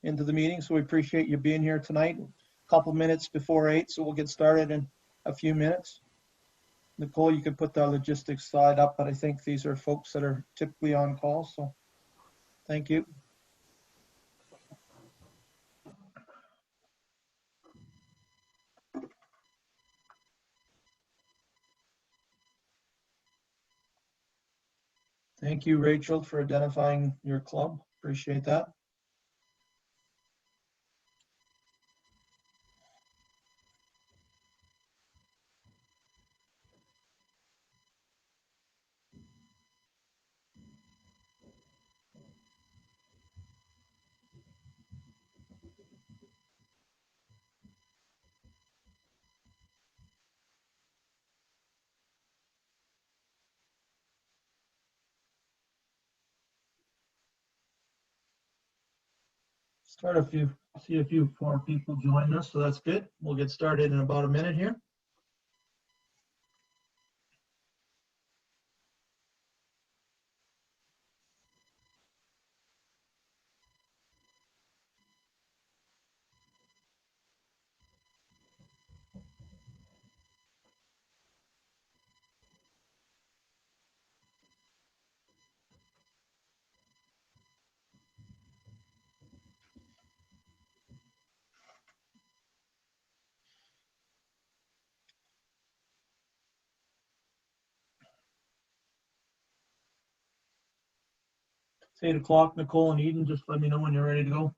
into the meeting, so we appreciate you being here tonight. A couple minutes before 8, so we'll get started in a few minutes. Nicole, you can put the logistics slide up, but I think these are folks that are typically on call, so thank you. Thank you, Rachel, for identifying your club. Appreciate that. See a few more people join us, so that's good. We'll get started in about a minute here. It's 8 o'clock, Nicole and Eden, just let me know when you're ready to go.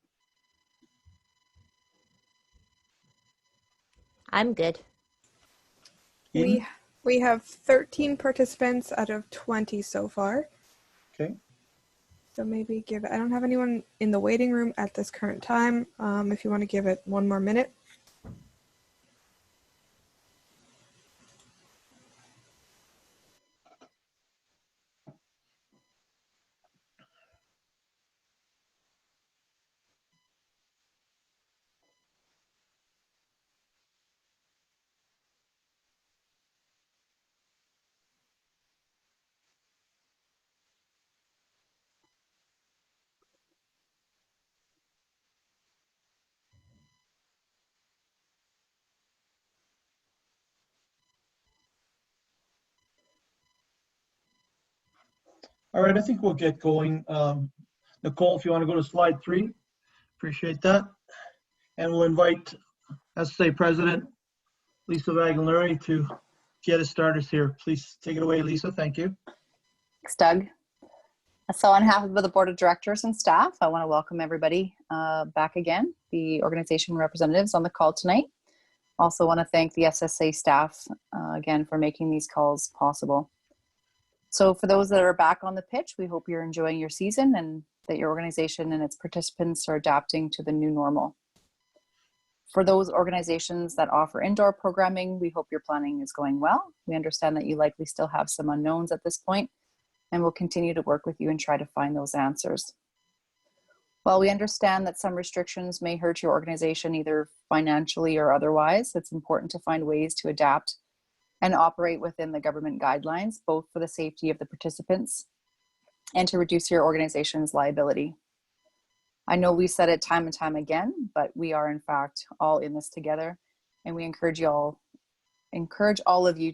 I'm good. Eden? We have 13 participants out of 20 so far. Okay. So maybe I don't have anyone in the waiting room at this current time. If you want to give it one more minute. All right, I think we'll get going. Nicole, if you want to go to slide 3, appreciate that. And we'll invite SSA President Lisa Vagnolari to get us started here. Please take it away, Lisa. Thank you. Thanks, Doug. So on behalf of the Board of Directors and staff, I want to welcome everybody back again, the organization representatives on the call tonight. Also want to thank the SSA staff again for making these calls possible. So for those that are back on the pitch, we hope you're enjoying your season and that your organization and its participants are adapting to the new normal. For those organizations that offer indoor programming, we hope your planning is going well. We understand that you likely still have some unknowns at this point, and we'll continue to work with you and try to find those answers. While we understand that some restrictions may hurt your organization either financially or otherwise, it's important to find ways to adapt and operate within the government guidelines, both for the safety of the participants and to reduce your organization's liability. I know we said it time and time again, but we are in fact all in this together, and we encourage all of you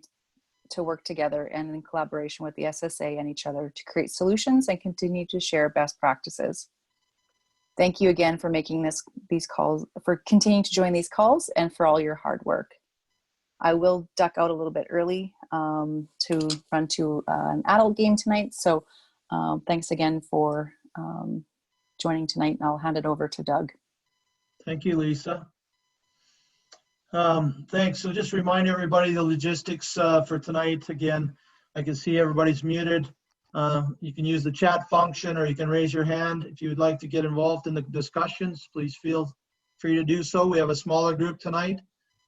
to work together and in collaboration with the SSA and each other to create solutions and continue to share best practices. Thank you again for making these calls, for continuing to join these calls, and for all your hard work. I will duck out a little bit early to run to an adult game tonight. So thanks again for joining tonight, and I'll hand it over to Doug. Thank you, Lisa. Thanks. So just remind everybody the logistics for tonight. Again, I can see everybody's muted. You can use the chat function, or you can raise your hand. If you would like to get involved in the discussions, please feel free to do so. We have a smaller group tonight,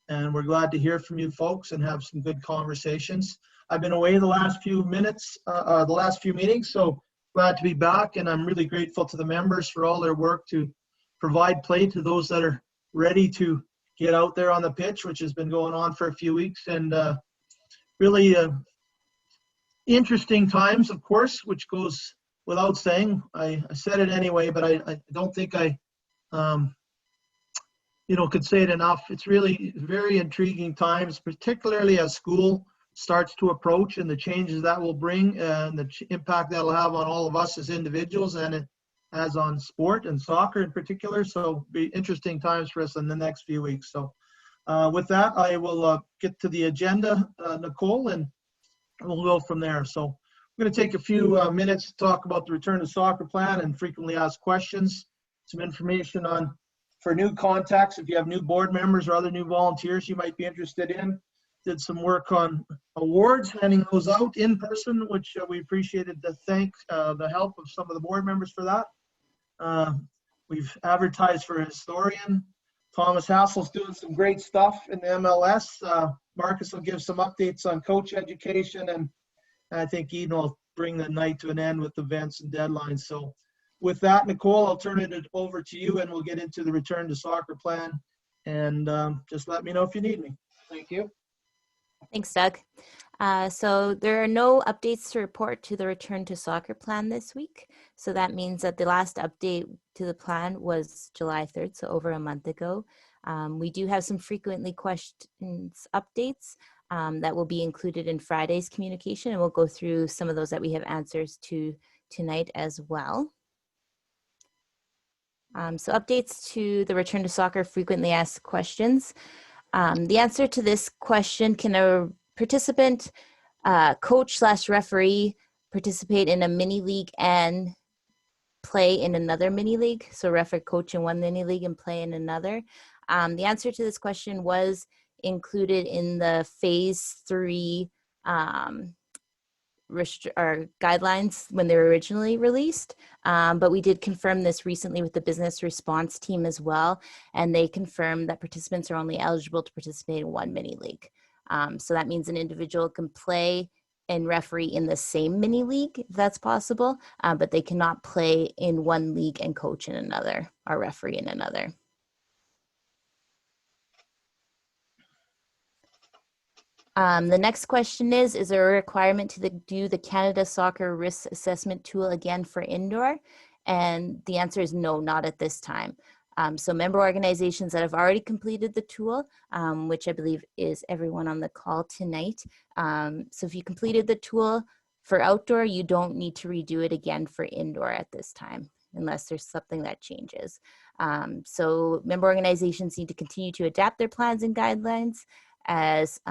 and we're glad to hear from you folks and have some good conversations. I've been away the last few meetings, so glad to be back, and I'm really grateful to the members for all their work to provide play to those that are ready to get out there on the pitch, which has been going on for a few weeks, and really interesting times, of course, which goes without saying. I said it anyway, but I don't think I could say it enough. It's really very intriguing times, particularly as school starts to approach and the changes that will bring and the impact that'll have on all of us as individuals and it has on sport and soccer in particular. So be interesting times for us in the next few weeks. So with that, I will get to the agenda, Nicole, and we'll go from there. So I'm going to take a few minutes to talk about the return to soccer plan and frequently asked questions, some information on for new contacts, if you have new board members or other new volunteers you might be interested in. Did some work on awards, handing those out in person, which we appreciated to thank the help of some of the board members for that. We've advertised for a historian. Thomas Hassel's doing some great stuff in the MLS. Marcus will give some updates on coach education, and I think Eden will bring the night to an end with events and deadlines. So with that, Nicole, I'll turn it over to you and we'll get into the return to soccer plan. And just let me know if you need me. Thank you. Thanks, Doug. So there are no updates to report to the return to soccer plan this week. So that means that the last update to the plan was July 3rd, so over a month ago. We do have some frequently questions updates that will be included in Friday's communication, and we'll go through some of those that we have answers to tonight as well. So updates to the return to soccer frequently asked questions. The answer to this question: can a participant, coach/referee participate in a mini league and play in another mini league? So referee, coach in one mini league and play in another. The answer to this question was included in the phase 3 guidelines when they were originally released, but we did confirm this recently with the business response team as well, and they confirmed that participants are only eligible to participate in one mini league. So that means an individual can play and referee in the same mini league if that's possible, but they cannot play in one league and coach in another or referee in another. The next question is there a requirement to do the Canada Soccer Risk Assessment tool again for indoor? And the answer is no, not at this time. So member organizations that have already completed the tool, which I believe is everyone on the call tonight. So if you completed the tool for outdoor, you don't need to redo it again for indoor at this time, unless there's something that changes. So member organizations need to continue to adapt their plans and guidelines as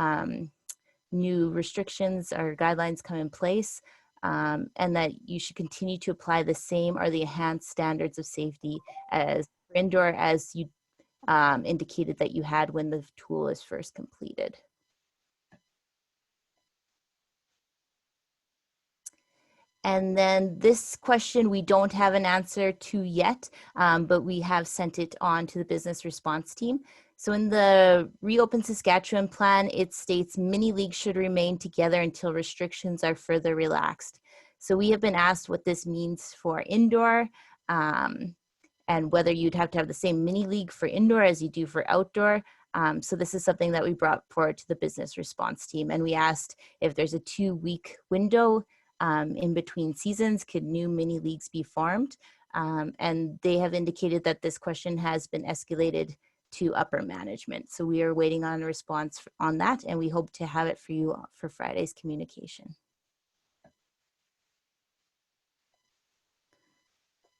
new restrictions or guidelines come in place, and that you should continue to apply the same or the enhanced standards of safety as indoor as you indicated that you had when the tool was first completed. And then this question we don't have an answer to yet, but we have sent it on to the business response team. So in the Reopen Saskatchewan plan, it states mini leagues should remain together until restrictions are further relaxed. So we have been asked what this means for indoor, and whether you'd have to have the same mini league for indoor as you do for outdoor. So this is something that we brought forward to the business response team. And we asked if there's a 2-week window in between seasons, could new mini leagues be formed? And they have indicated that this question has been escalated to upper management. So we are waiting on a response on that, and we hope to have it for you for Friday's communication.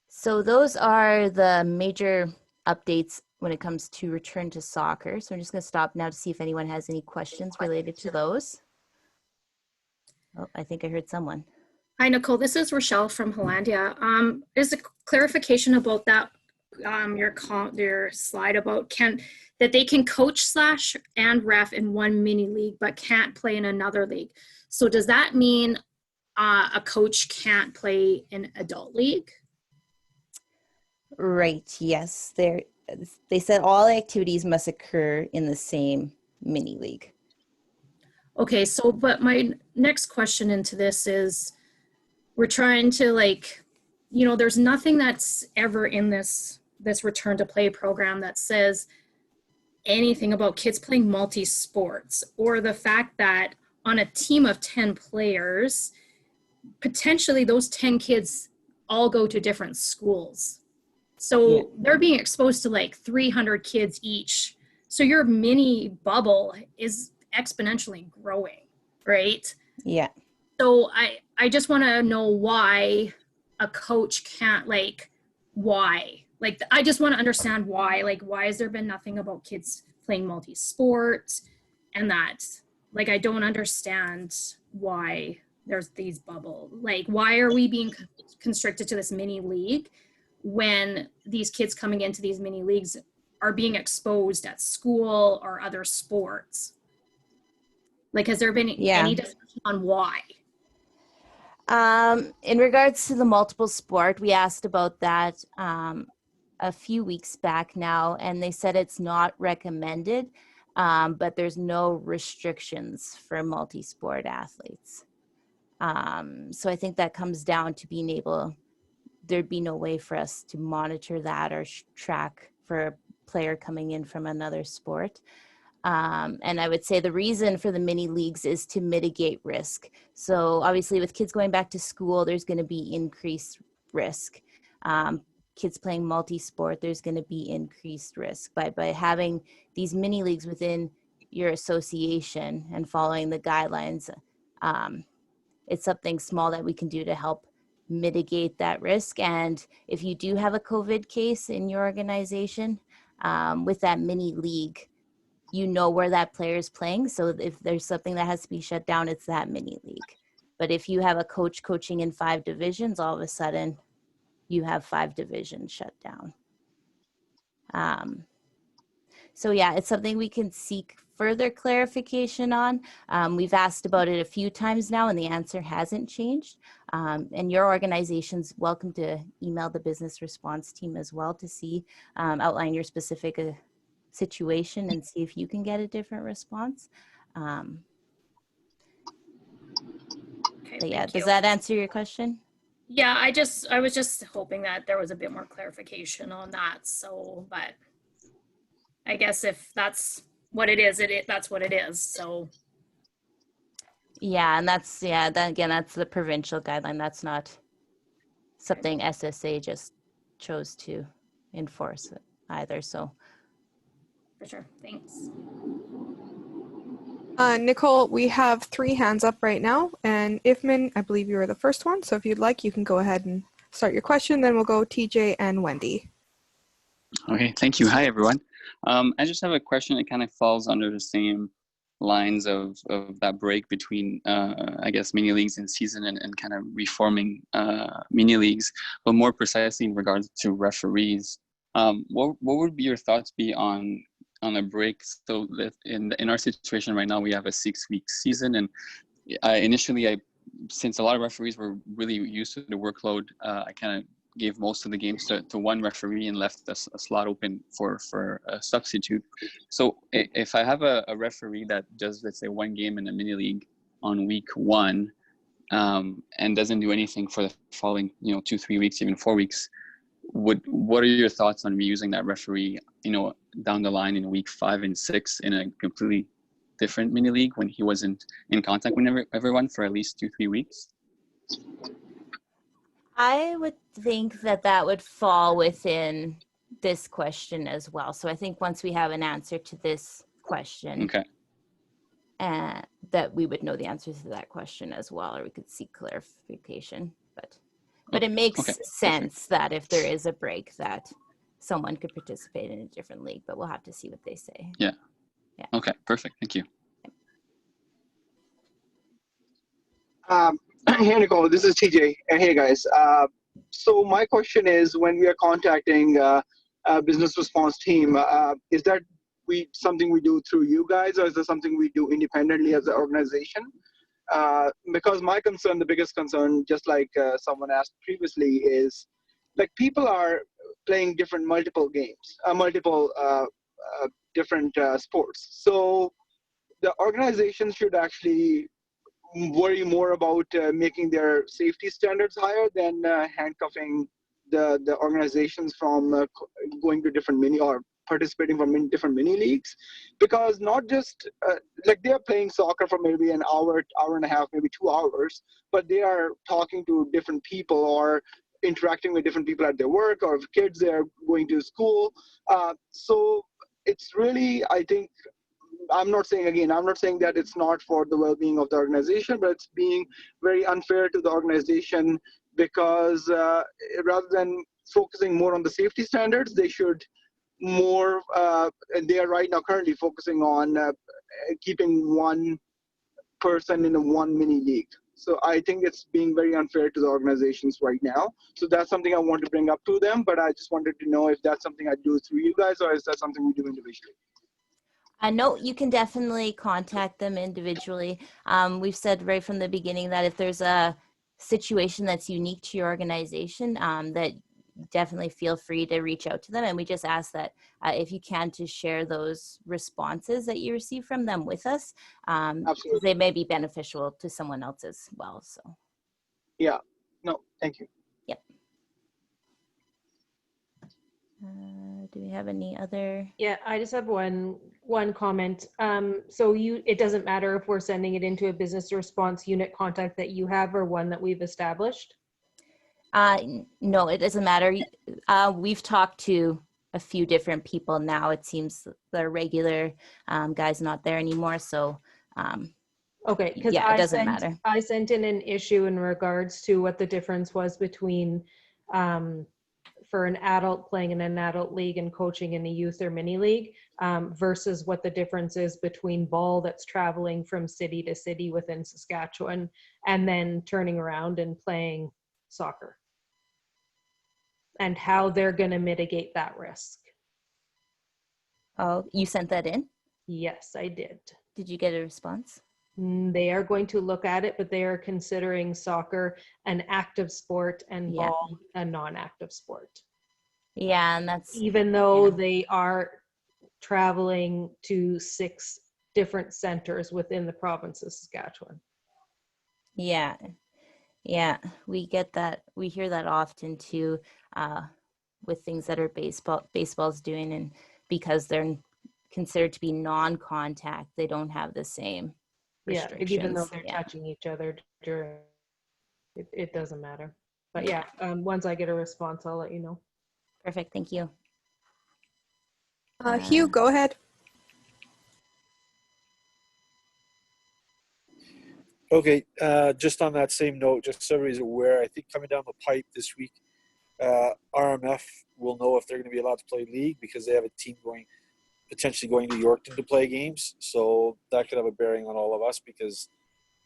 So those are the major updates when it comes to return to soccer. So I'm just going to stop now to see if anyone has any questions related to those. Oh, I think I heard someone. Hi, Nicole. This is Rochelle from Hollandia. There's a clarification about that, your slide about that they can coach / and ref in one mini league, but can't play in another league. So does that mean a coach can't play in adult league? Right, yes. They said all activities must occur in the same mini league. Okay, so but my next question into this is, we're trying to there's nothing that's ever in this return to play program that says anything about kids playing multi-sports, or the fact that on a team of 10 players, potentially those 10 kids all go to different schools. So they're being exposed to like 300 kids each. So your mini bubble is exponentially growing, right? Yeah. So I just want to know why a coach can't, like, why? Like, I just want to understand why. Like, why has there been nothing about kids playing multi-sport and that? Like, I don't understand why there's these bubble. Like, why are we being constricted to this mini league when these kids coming into these mini leagues are being exposed at school or other sports? Like, has there been any discussion on why? In regards to the multiple sport, we asked about that a few weeks back now, and they said it's not recommended, but there's no restrictions for multi-sport athletes. So I think that comes down to being able, there'd be no way for us to monitor that or track for a player coming in from another sport. And I would say the reason for the mini leagues is to mitigate risk. So obviously with kids going back to school, there's going to be increased risk. Kids playing multi-sport, there's going to be increased risk. By having these mini leagues within your association and following the guidelines, it's something small that we can do to help mitigate that risk. And if you do have a COVID case in your organization, with that mini league, you know where that player is playing. So if there's something that has to be shut down, it's that mini league. But if you have a coach coaching in 5 divisions, all of a sudden you have 5 divisions shut down. So yeah, it's something we can seek further clarification on. We've asked about it a few times now and the answer hasn't changed. And your organization's welcome to email the business response team as well to see, outline your specific situation and see if you can get a different response. Okay, But yeah, thank does you. that answer your question? Yeah, I was just hoping that there was a bit more clarification on that. So, but I guess if that's what it is, that's what it is. So, Yeah, and that's, yeah, then again, that's the provincial guideline. That's not something SSA just chose to enforce either. So for sure. Thanks. Nicole, we have 3 hands up right now, and Ifman, I believe you were the first one, so if you'd like, you can go ahead and start your question, then we'll go TJ and Wendy. Okay, thank you. Hi, everyone. I just have a question that kind of falls under the same lines of that break between, I guess, mini leagues in season and kind of reforming mini leagues, but more precisely in regards to referees. What would be your thoughts be on a break? So that in our situation right now, we have a 6-week season, and initially, since a lot of referees were really used to the workload, I kind of gave most of the games to one referee and left a slot open for a substitute. So if I have a referee that does, let's say, 1 game in a mini league on week 1, and doesn't do anything for the following, 2-3 weeks, even 4 weeks, what are your thoughts on reusing that referee, down the line in week 5 and 6 in a completely different mini league when he wasn't in contact with everyone for at least 2-3 weeks? I would think that would fall within this question as well. So I think once we have an answer to this question, Okay. That we would know the answer to that question as well, or we could seek clarification. But it makes sense that if there is a break, that someone could participate in a different league, but we'll have to see what they say. Yeah. Yeah. Okay, perfect. Thank you. Hey, Nicole, this is TJ. And hey, guys. So my question is, when we are contacting a business response team, is that something we do through you guys, or is that something we do independently as an organization? Because my concern, the biggest concern, just like someone asked previously, is like people are playing multiple games, different sports. So the organization should actually worry more about making their safety standards higher than handcuffing the organizations from going to different mini or participating from different mini leagues, because not just like they're playing soccer for maybe an hour and a half, maybe 2 hours, but they are talking to different people, or interacting with different people at their work, or if kids are going to school. So it's really, I think, I'm not saying that it's not for the well-being of the organization, but it's being very unfair to the organization, because rather than focusing more on the safety standards, they should more, they are right now currently focusing on keeping one person in a one mini league. So I think it's being very unfair to the organizations right now. So that's something I want to bring up to them, but I just wanted to know if that's something I do through you guys, or is that something we do individually? No, you can definitely contact them individually. We've said right from the beginning that if there's a situation that's unique to your organization, that definitely feel free to reach out to them. And we just ask that if you can, to share those responses that you receive from them with us. Absolutely. They may be beneficial to someone else as well. So Yeah, no, thank you. yep. Do we have any other? Yeah, I just have one comment. So it doesn't matter if we're sending it into a business response unit contact that you have or one that we've established? No, it doesn't matter. We've talked to a few different people now. It seems the regular guy's not there anymore. So Okay, because yeah, it doesn't matter. I sent in an issue in regards to what the difference was between for an adult playing in an adult league and coaching in a youth or mini league versus what the difference is between ball that's traveling from city to city within Saskatchewan and then turning around and playing soccer, and how they're going to mitigate that risk. Oh, you sent that in? Yes, I did. Did you get a response? They are going to look at it, but they are considering soccer an active sport and Yeah. ball a non-active sport. Yeah, and that's Even though yeah. they are traveling to 6 different centers within the province of Saskatchewan. Yeah, yeah, we get that. We hear that often too, with things that are baseball's doing, and because they're considered to be non-contact, they don't have the same Yeah, restrictions. even though they're Yeah. touching each other during, it doesn't matter. But yeah, once I get a response, I'll let you know. Perfect. Thank you. Hugh, go ahead. Okay, just on that same note, just so everybody's aware, I think coming down the pipe this week, RMF will know if they're going to be allowed to play league, because they have a team potentially going to Yorkton to play games. So that could have a bearing on all of us, because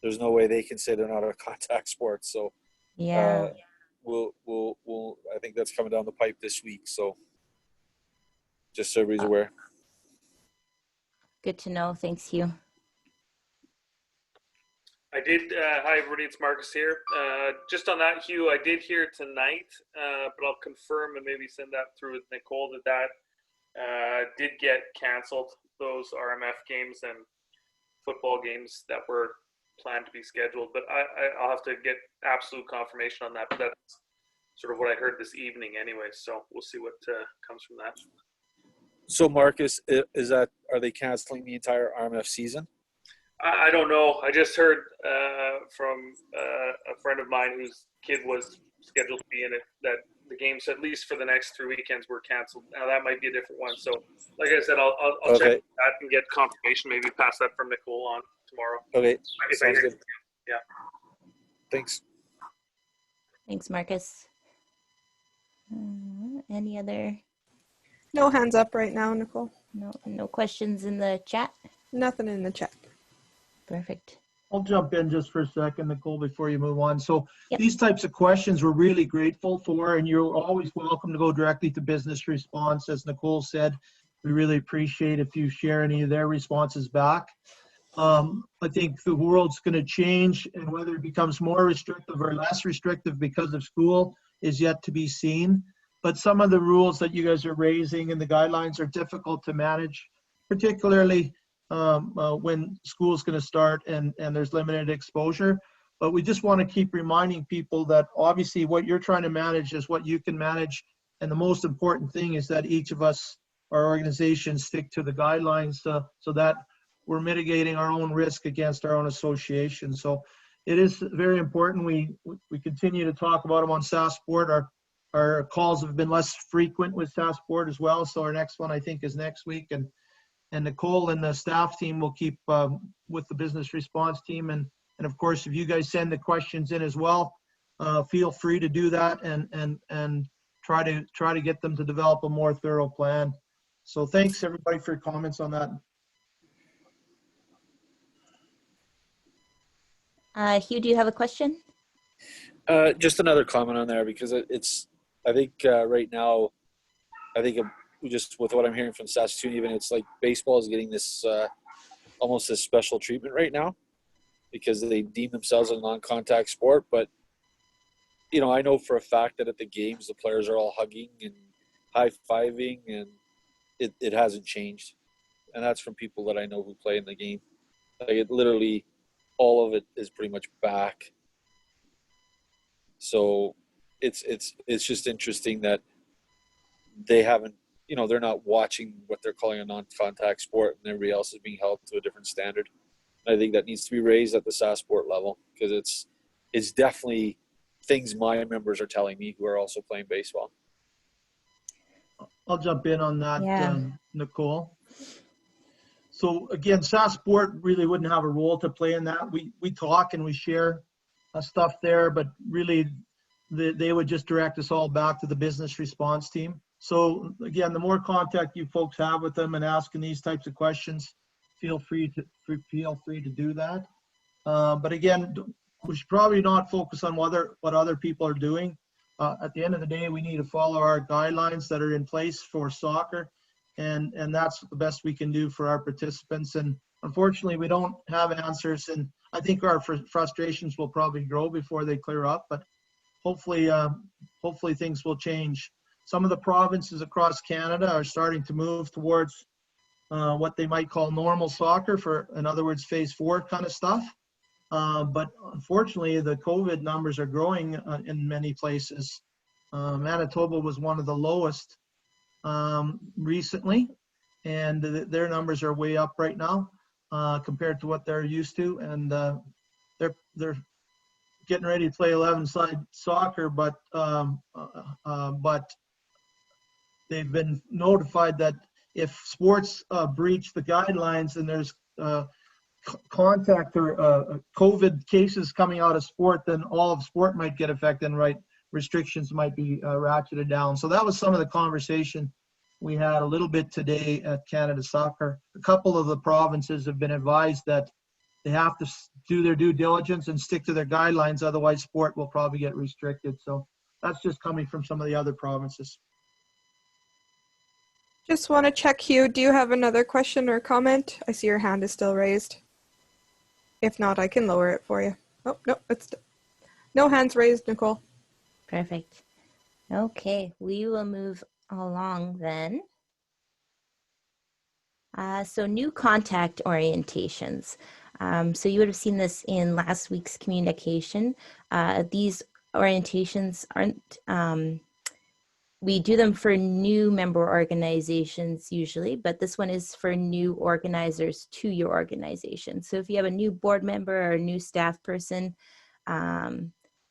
there's no way they can say they're not a contact sport. So Yeah. we'll I think that's coming down the pipe this week. So just so everybody's aware. Good to know. Thanks, Hugh. I did. Hi, everybody. It's Marcus here. Just on that, Hugh, I did hear tonight, but I'll confirm and maybe send that through with Nicole that did get canceled. Those RMF games and football games that were planned to be scheduled. But I'll have to get absolute confirmation on that. But that's sort of what I heard this evening anyway. So we'll see what comes from that. So Marcus, are they canceling the entire RMF season? I don't know. I just heard from a friend of mine whose kid was scheduled to be in it that the games, at least for the next 3 weekends, were canceled. Now that might be a different one. So, like I said, I'll check that and get confirmation. Maybe pass that from Nicole on tomorrow. Okay, If sounds good. Yeah. Thanks. Thanks, Marcus. Any other? No hands up right now, Nicole. No questions in the chat? Nothing in the chat. Perfect. I'll jump in just for a second, Nicole, before you move on. So Yep. These types of questions we're really grateful for, and you're always welcome to go directly to business response. As Nicole said, we really appreciate if you share any of their responses back. I think the world's going to change, and whether it becomes more restrictive or less restrictive because of school is yet to be seen. But some of the rules that you guys are raising and the guidelines are difficult to manage, particularly when school's going to start and there's limited exposure. But we just want to keep reminding people that obviously what you're trying to manage is what you can manage. And the most important thing is that each of us, our organizations, stick to the guidelines so that we're mitigating our own risk against our own association. So it is very important. We continue to talk about them on SAS Sport. our calls have been less frequent with Passport as well. So our next one, I think, is next week. And Nicole and the staff team will keep with the business response team. And of course, if you guys send the questions in as well, feel free to do that and try to get them to develop a more thorough plan. So thanks everybody for your comments on that. Hugh, do you have a question? Just another comment on there, because I think right now, I think just with what I'm hearing from Saskatoon, even it's like baseball is getting this almost this special treatment right now because they deem themselves a non-contact sport. But you know, I know for a fact that at the games, the players are all hugging and high-fiving, and it hasn't changed. And that's from people that I know who play in the game. Like, it literally, all of it is pretty much back. So it's just interesting that they haven't, you know, they're not watching what they're calling a non-contact sport, and everybody else is being held to a different standard. And I think that needs to be raised at the SAS sport level, because it's definitely things my members are telling me who are also playing baseball. I'll jump in on that, Yeah. Nicole. So again, SAS Sport really wouldn't have a role to play in that. We talk and we share stuff there, but really they would just direct us all back to the business response team. So again, the more contact you folks have with them and asking these types of questions, feel free to do that. But again, we should probably not focus on what other people are doing. At the end of the day, we need to follow our guidelines that are in place for soccer, and that's the best we can do for our participants. And unfortunately, we don't have answers, and I think our frustrations will probably grow before they clear up. But hopefully things will change. Some of the provinces across Canada are starting to move towards what they might call normal soccer, in other words, phase 4 kind of stuff. But unfortunately, the COVID numbers are growing in many places. Manitoba was one of the lowest recently, and their numbers are way up right now compared to what they're used to. And they're getting ready to play 11-side soccer, but they've been notified that if sports breach the guidelines and there's contact or COVID cases coming out of sport, then all of sport might get affected, and restrictions might be ratcheted down. So that was some of the conversation we had a little bit today at Canada Soccer. A couple of the provinces have been advised that they have to do their due diligence and stick to their guidelines, otherwise sport will probably get restricted. So that's just coming from some of the other provinces. Just want to check, Hugh, do you have another question or comment? I see your hand is still raised. If not, I can lower it for you. Oh, no, it's no hands raised, Nicole. Perfect. Okay, we will move along then. So new contact orientations. So you would have seen this in last week's communication. These orientations aren't, we do them for new member organizations usually, but this one is for new organizers to your organization. So if you have a new board member or a new staff person,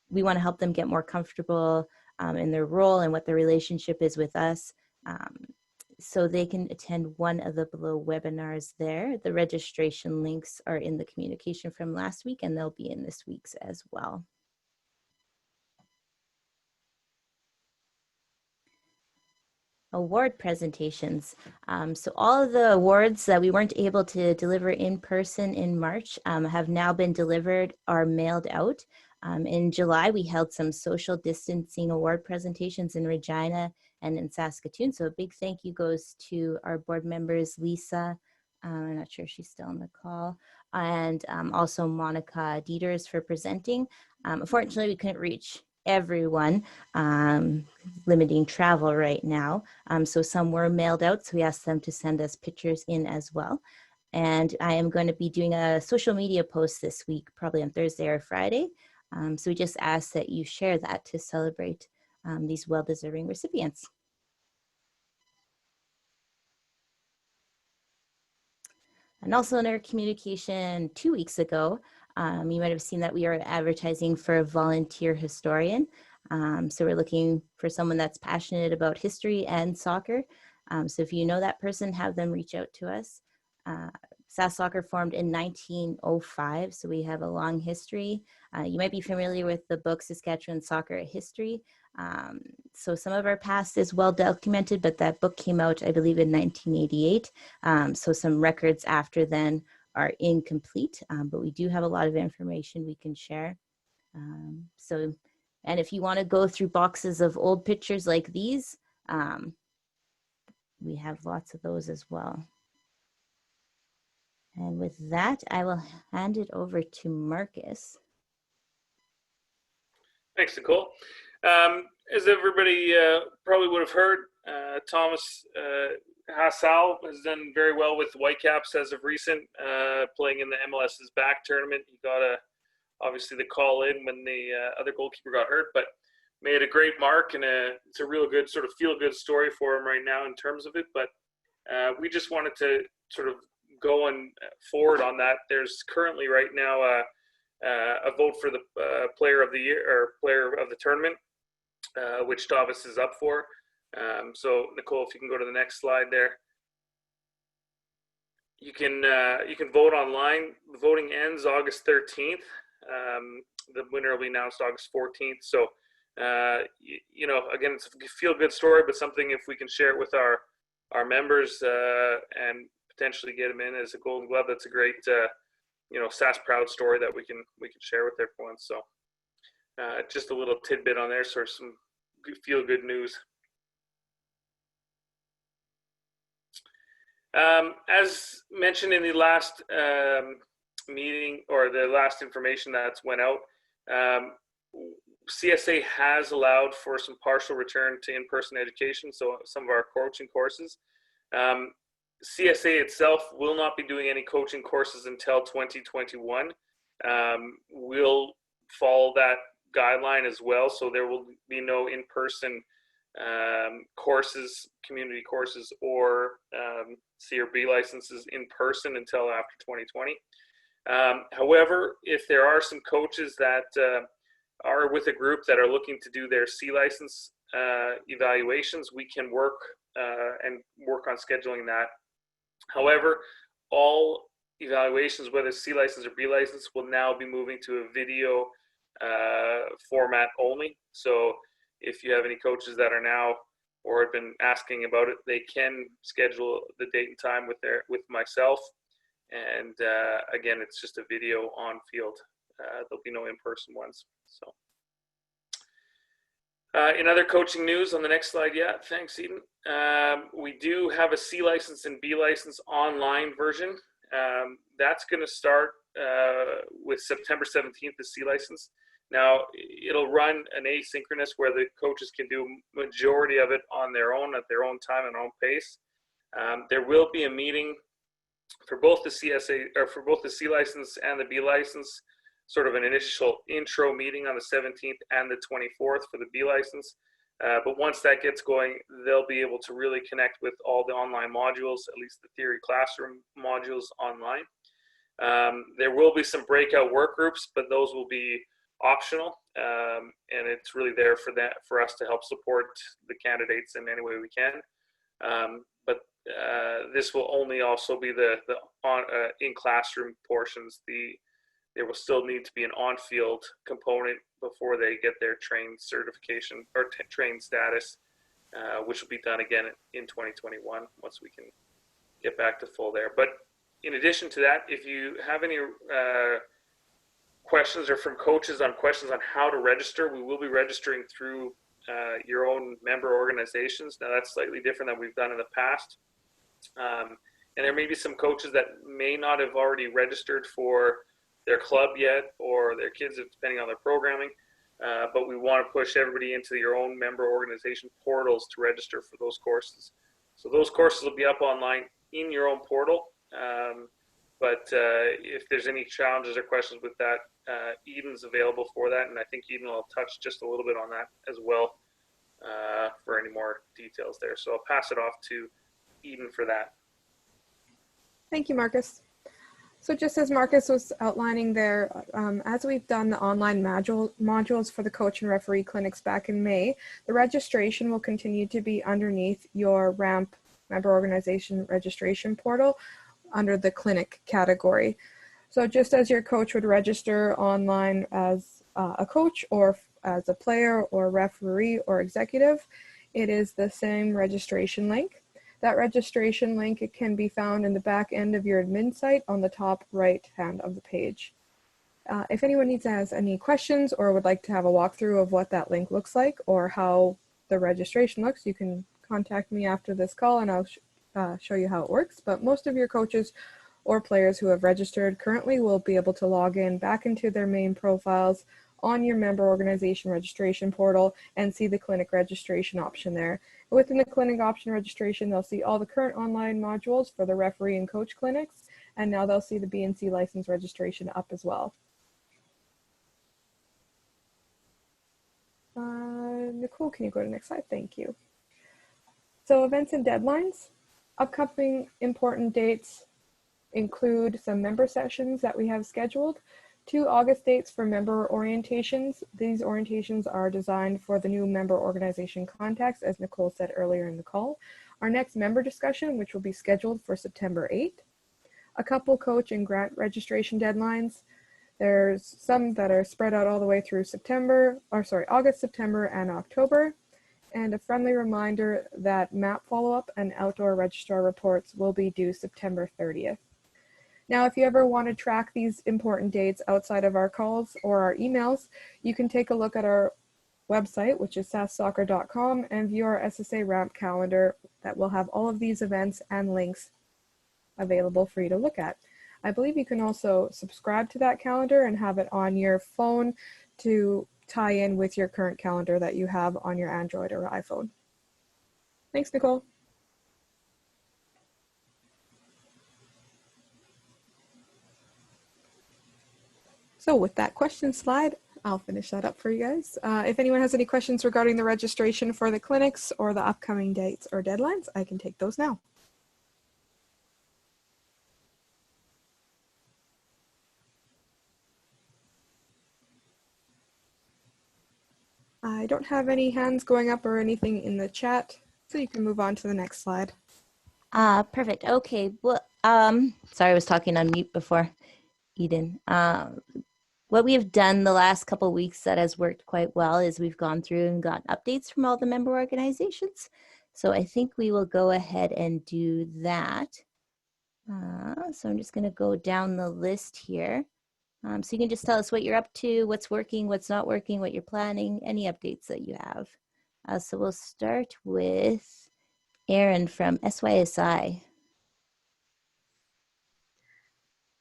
we want to help them get more comfortable in their role and what their relationship is with us. So they can attend one of the below webinars there. The registration links are in the communication from last week, and they'll be in this week's as well. Award presentations. So all of the awards that we weren't able to deliver in person in March have now been delivered or mailed out. In July, we held some social distancing award presentations in Regina and in Saskatoon. So a big thank you goes to our board members, Lisa, I'm not sure if she's still on the call, and also Monica Dieters for presenting. Unfortunately, we couldn't reach everyone, limiting travel right now. So some were mailed out, so we asked them to send us pictures in as well. And I am going to be doing a social media post this week, probably on Thursday or Friday. So we just ask that you share that to celebrate these well-deserving recipients. And also in our communication 2 weeks ago, you might have seen that we are advertising for a volunteer historian. So we're looking for someone that's passionate about history and soccer. So if you know that person, have them reach out to us. SAS Soccer formed in 1905, so we have a long history. You might be familiar with the book Saskatchewan Soccer History. So some of our past is well documented, but that book came out, I believe, in 1988. So some records after then are incomplete, but we do have a lot of information we can share. And if you want to go through boxes of old pictures like these, we have lots of those as well. And with that, I will hand it over to Marcus. Thanks, Nicole. As everybody probably would have heard, Thomas Hassal has done very well with the Whitecaps as of recent, playing in the MLS's back tournament. He got obviously the call in when the other goalkeeper got hurt, but made a great mark, and it's a real good sort of feel-good story for him right now in terms of it. But we just wanted to sort of go and forward on that. There's currently right now a vote for the player of the year or player of the tournament, which Davis is up for. So Nicole, if you can go to the next slide there. You can vote online. The voting ends August 13th. The winner will be announced August 14th. So, you know, again, it's a feel-good story, but something if we can share it with our members and potentially get them in as a Golden Glove, that's a great, you know, SAS proud story that we can share with everyone. So, just a little tidbit on there, so some feel-good news. As mentioned in the last meeting, or the last information that's went out, CSA has allowed for some partial return to in-person education, so some of our coaching courses. CSA itself will not be doing any coaching courses until 2021. We'll follow that guideline as well, so there will be no in-person courses, community courses, or C or B licenses in person until after 2020. However, if there are some coaches that are with a group that are looking to do their C license evaluations, we can work on scheduling that. However, all evaluations, whether C license or B license, will now be moving to a video format only. So if you have any coaches that are now or have been asking about it, they can schedule the date and time with myself. And again, it's just a video on field. There'll be no in-person ones. So, in other coaching news on the next slide, yeah, thanks, Eden. We do have a C license and B license online version. That's going to start with September 17th, the C license. Now, it'll run an asynchronous where the coaches can do majority of it on their own, at their own time and own pace. There will be a meeting for both the CSA, or for both the C license and the B license, sort of an initial intro meeting on the 17th and the 24th for the B license. But once that gets going, they'll be able to really connect with all the online modules, at least the theory classroom modules online. There will be some breakout work groups, but those will be optional, and it's really there for us to help support the candidates in any way we can. But this will only also be the in classroom portions. There will still need to be an on-field component before they get their trained certification or trained status, which will be done again in 2021 once we can get back to full there. But in addition to that, if you have any questions or from coaches on questions on how to register, we will be registering through your own member organizations. Now that's slightly different than we've done in the past. And there may be some coaches that may not have already registered for their club yet, or their kids, depending on their programming. But we want to push everybody into your own member organization portals to register for those courses. So those courses will be up online in your own portal. But if there's any challenges or questions with that, Eden's available for that. And I think Eden will touch just a little bit on that as well for any more details there. So I'll pass it off to Eden for that. Thank you, Marcus. So just as Marcus was outlining there, as we've done the online modules for the coach and referee clinics back in May, the registration will continue to be underneath your RAMP member organization registration portal under the clinic category. So just as your coach would register online as a coach or as a player or referee or executive, it is the same registration link. That registration link, it can be found in the back end of your admin site on the top right hand of the page. If anyone has any questions or would like to have a walkthrough of what that link looks like or how the registration looks, you can contact me after this call and I'll show you how it works. But most of your coaches or players who have registered currently will be able to log in back into their main profiles on your member organization registration portal and see the clinic registration option there. Within the clinic option registration, they'll see all the current online modules for the referee and coach clinics, and now they'll see the BNC license registration up as well. Nicole, can you go to the next slide? Thank you. So events and deadlines. Upcoming important dates include some member sessions that we have scheduled. 2 August dates for member orientations. These orientations are designed for the new member organization contacts, as Nicole said earlier in the call. Our next member discussion, which will be scheduled for September 8th. A couple coach and grant registration deadlines. There's some that are spread out all the way through August, September, and October. And a friendly reminder that MAP follow-up and outdoor registrar reports will be due September 30th. Now, if you ever want to track these important dates outside of our calls or our emails, you can take a look at our website, which is sassoccer.com, and view our SSA RAMP calendar that will have all of these events and links available for you to look at. I believe you can also subscribe to that calendar and have it on your phone to tie in with your current calendar that you have on your Android or iPhone. Thanks, Nicole. So with that question slide, I'll finish that up for you guys. If anyone has any questions regarding the registration for the clinics or the upcoming dates or deadlines, I can take those now. I don't have any hands going up or anything in the chat, so you can move on to the next slide. Perfect. Okay. Well, sorry, I was talking on mute before, Eden. What we have done the last couple of weeks that has worked quite well is we've gone through and gotten updates from all the member organizations. So I think we will go ahead and do that. So I'm just going to go down the list here. So you can just tell us what you're up to, what's working, what's not working, what you're planning, any updates that you have. So we'll start with Erin from SYSI.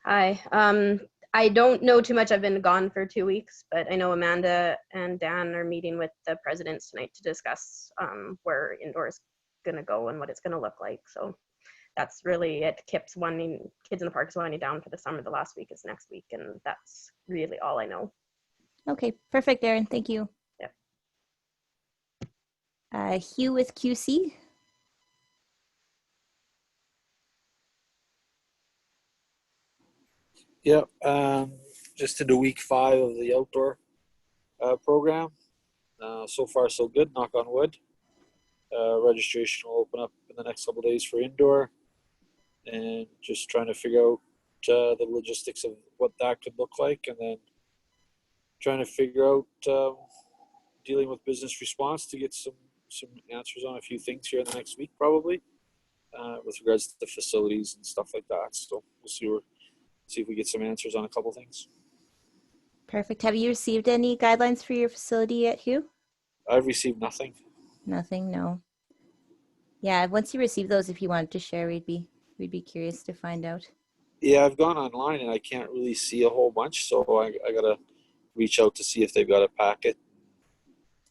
Hi. I don't know too much. I've been gone for 2 weeks, but I know Amanda and Dan are meeting with the presidents tonight to discuss where indoor is going to go and what it's going to look like. So that's really it. Kids in the Park is winding down for the summer. The last week is next week, and that's really all I know. Okay, perfect, Erin. Thank you. Yep. Hugh with QC. Yeah, just into week 5 of the outdoor program. So far, so good, knock on wood. Registration will open up in the next couple of days for indoor, and just trying to figure out the logistics of what that could look like, and then trying to figure out dealing with business response to get some answers on a few things here in the next week, probably, with regards to the facilities and stuff like that. So we'll see if we get some answers on a couple things. Perfect. Have you received any guidelines for your facility yet, Hugh? I've received nothing. Nothing, no. Yeah, once you receive those, if you wanted to share, we'd be curious to find out. Yeah, I've gone online and I can't really see a whole bunch, so I gotta reach out to see if they've got a packet.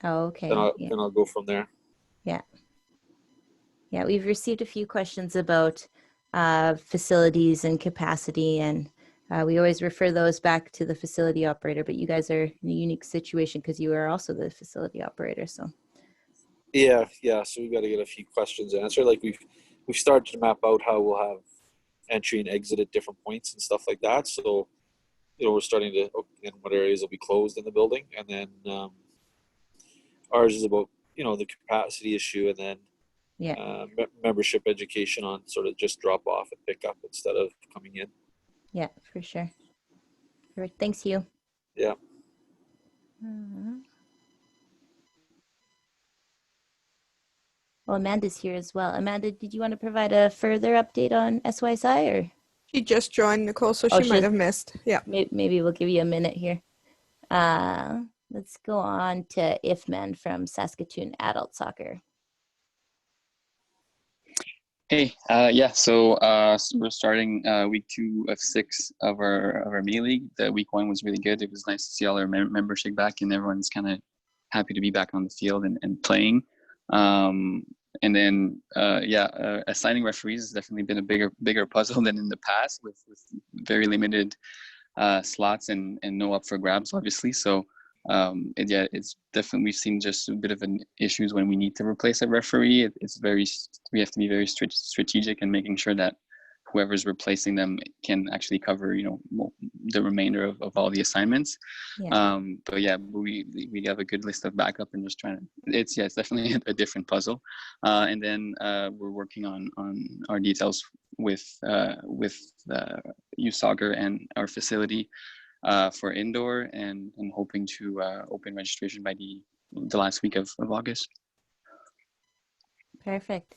Oh, okay. Then I'll go from there. Yeah. Yeah, we've received a few questions about facilities and capacity, and we always refer those back to the facility operator, but you guys are in a unique situation because you are also the facility operator, so. Yeah, so we got to get a few questions answered. Like we've started to map out how we'll have entry and exit at different points and stuff like that. So, we're starting to, in what areas will be closed in the building. And then ours is about, the capacity issue, and then membership education on sort of just drop off and pick up instead of coming in. Yeah, for sure. Perfect. Thanks, Hugh. Yeah. Well, Amanda's here as well. Amanda, did you want to provide a further update on SYSI, or? She just joined, Nicole, so Oh, she might have missed. Yeah. Maybe we'll give you a minute here. Let's go on to Ifman from Saskatoon Adult Soccer. Hey, so we're starting week 2 of 6 of our mini league. The week 1 was really good. It was nice to see all our membership back, and everyone's kind of happy to be back on the field and playing. And then assigning referees has definitely been a bigger puzzle than in the past, with very limited slots and no up for grabs, obviously. So it's definitely, we've seen just a bit of an issues when we need to replace a referee. We have to be very strategic in making sure that whoever's replacing them can actually cover, the remainder of all the assignments. Yeah. We have a good list of backup, and just trying to, it's definitely a different puzzle. And then we're working on our details with youth soccer and our facility for indoor, and hoping to open registration by the last week of August. Perfect.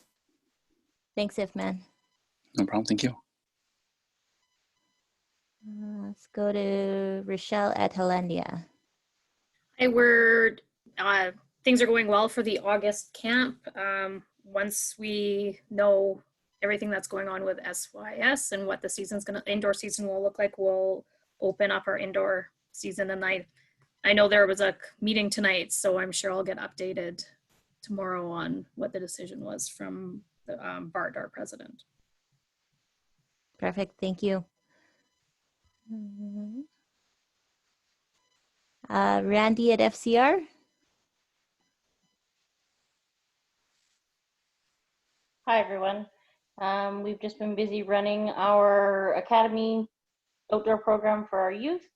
Thanks, Ifman. No problem. Thank you. Let's go to Rochelle at Hollandia. Hey, things are going well for the August camp. Once we know everything that's going on with SYS and what the indoor season will look like, we'll open up our indoor season. And I know there was a meeting tonight, so I'm sure I'll get updated tomorrow on what the decision was from Bart, our president. Perfect. Thank you. Randy at FCR. Hi, everyone. We've just been busy running our academy outdoor program for our youth,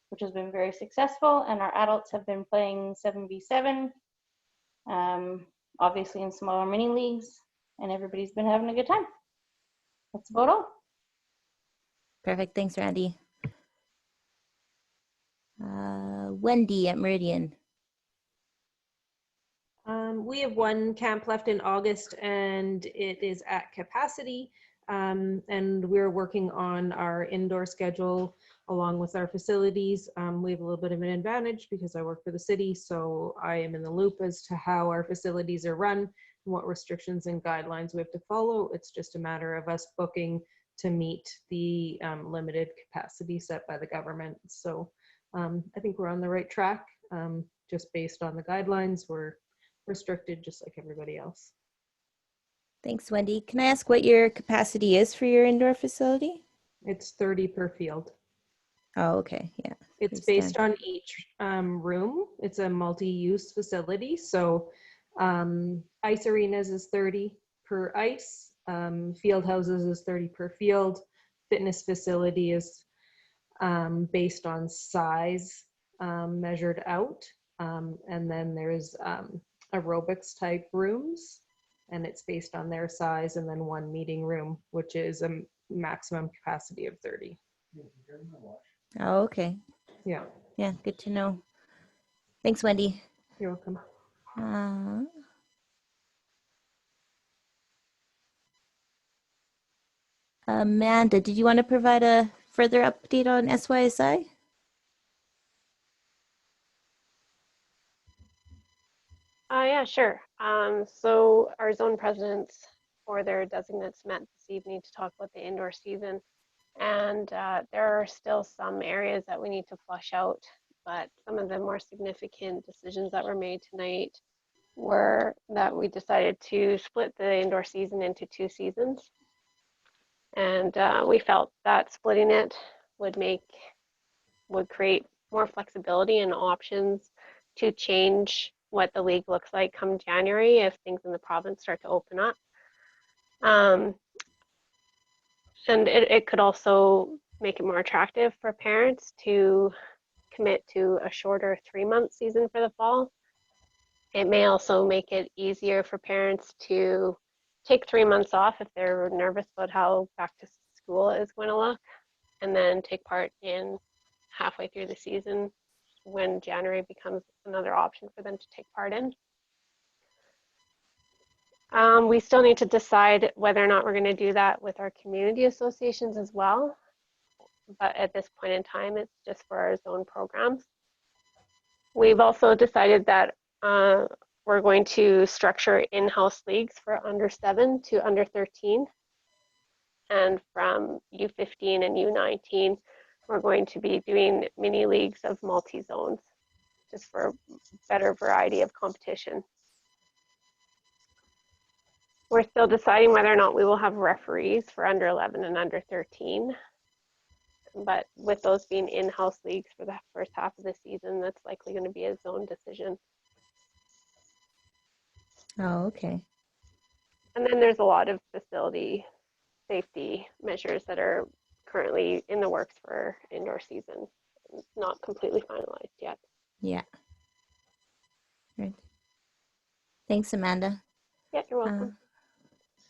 which has been very successful, and our adults have been playing 7v7, obviously in smaller mini leagues, and everybody's been having a good time. That's about all. Perfect. Thanks, Randy. Wendy at Meridian. We have one camp left in August, and it is at capacity. And we're working on our indoor schedule along with our facilities. We have a little bit of an advantage because I work for the city, so I am in the loop as to how our facilities are run and what restrictions and guidelines we have to follow. It's just a matter of us booking to meet the limited capacity set by the government. So I think we're on the right track. Just based on the guidelines, we're restricted just like everybody else. Thanks, Wendy. Can I ask what your capacity is for your indoor facility? It's 30 per field. Oh, okay. Yeah. It's based on each room. It's a multi-use facility. So ice arenas is 30 per ice. Field houses is 30 per field. Fitness facility is based on size measured out. And then there's aerobics type rooms, and it's based on their size, and then one meeting room, which is a maximum capacity of 30. Oh, okay. Yeah. Yeah, good to know. Thanks, Wendy. You're welcome. Amanda, did you want to provide a further update on SYSI? Yeah, sure. So our zone presidents or their designates met this evening to talk about the indoor season. And there are still some areas that we need to flush out, but some of the more significant decisions that were made tonight were that we decided to split the indoor season into 2 seasons. And we felt that splitting it would create more flexibility and options to change what the league looks like come January if things in the province start to open up. And it could also make it more attractive for parents to commit to a shorter 3-month season for the fall. It may also make it easier for parents to take 3 months off if they're nervous about how back to school is going to look, and then take part in halfway through the season when January becomes another option for them to take part in. We still need to decide whether or not we're going to do that with our community associations as well. But at this point in time, it's just for our zone programs. We've also decided that we're going to structure in-house leagues for under 7 to under 13. And from U15 and U19, we're going to be doing mini leagues of multi-zones, just for better variety of competition. We're still deciding whether or not we will have referees for under 11 and under 13. But with those being in-house leagues for the first half of the season, that's likely going to be a zone decision. Oh, okay. And then there's a lot of facility safety measures that are currently in the works for indoor season. It's not completely finalized yet. Yeah. Right. Thanks, Amanda. Yeah, you're welcome.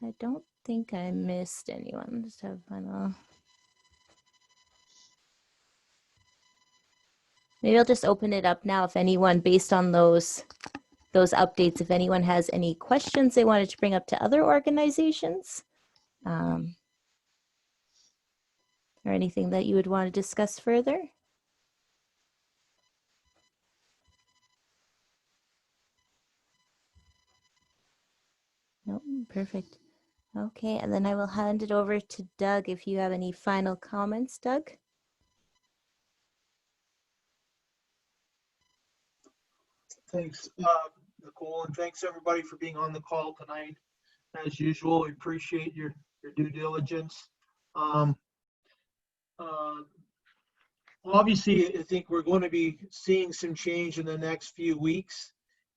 I don't think I missed anyone. Just have final. Maybe I'll just open it up now if anyone, based on those updates, if anyone has any questions they wanted to bring up to other organizations, or anything that you would want to discuss further. Nope, perfect. Okay, and then I will hand it over to Doug if you have any final comments, Doug. Thanks, Nicole, and thanks everybody for being on the call tonight. As usual, we appreciate your due diligence. Obviously, I think we're going to be seeing some change in the next few weeks,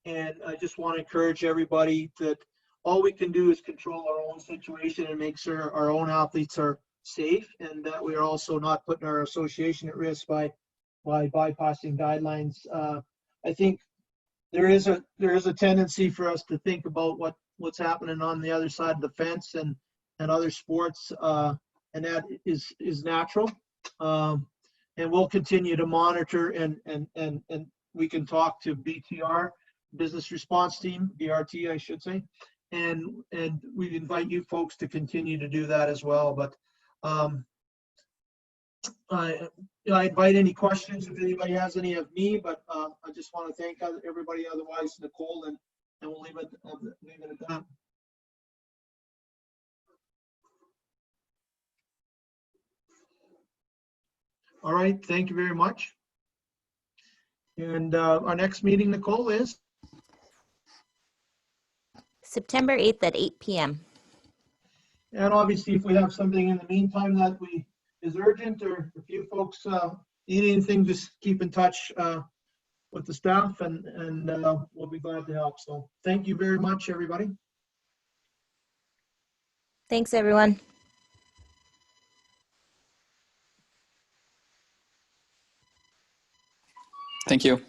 and I just want to encourage everybody that all we can do is control our own situation and make sure our own athletes are safe, and that we are also not putting our association at risk by bypassing guidelines. I think there is a tendency for us to think about what's happening on the other side of the fence and other sports, and that is natural. And we'll continue to monitor, and we can talk to BTR, Business Response Team, BRT, I should say, and we invite you folks to continue to do that as well. But I invite any questions if anybody has any of me, but I just want to thank everybody, otherwise Nicole, and we'll leave it at that. All right, thank you very much. And our next meeting, Nicole, is? September 8th at 8 p.m. And obviously, if we have something in the meantime that is urgent, or if you folks need anything, just keep in touch with the staff, and we'll be glad to help. So thank you very much, everybody. Thanks, everyone. Thank you.